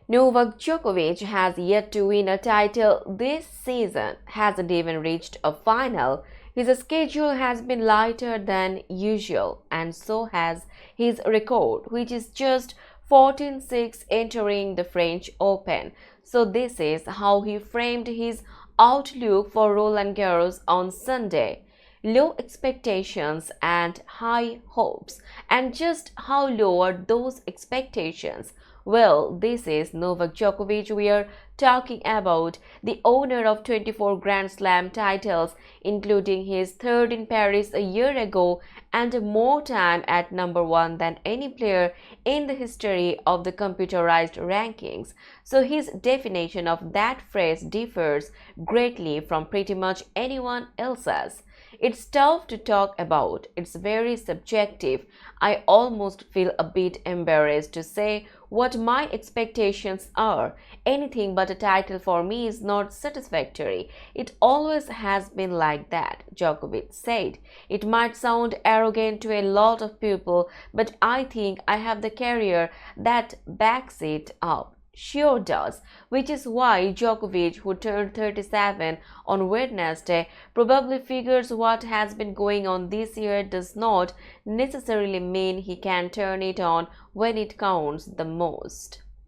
Novak Djokovic has yet to win a title this season, hasn't even reached a final. His schedule has been lighter than usual, and so has his record, which is just 14-6 entering the French Open. So, this is how he framed his outlook for Roland Garros on Sunday: low expectations and high hopes. And just how low are those expectations? Well, this is Novak Djokovic we are talking about, the owner of 24 Grand Slam titles, including his third in Paris a year ago, and more time at number one than any player in the history of the computerized rankings. So his definition of that phrase differs greatly from pretty much anyone else's. It's tough to talk about, it's very subjective. I almost feel a bit embarrassed to say what my expectations are. Anything but a title for me is not satisfactory. It always has been like that, Djokovic said. It might sound arrogant to a lot of people, but I think I have the career that backs it up. Sure does, which is why Djokovic, who turned 37 on Wednesday, probably figures what has been going on this year does not necessarily mean he can turn it on when it counts the most.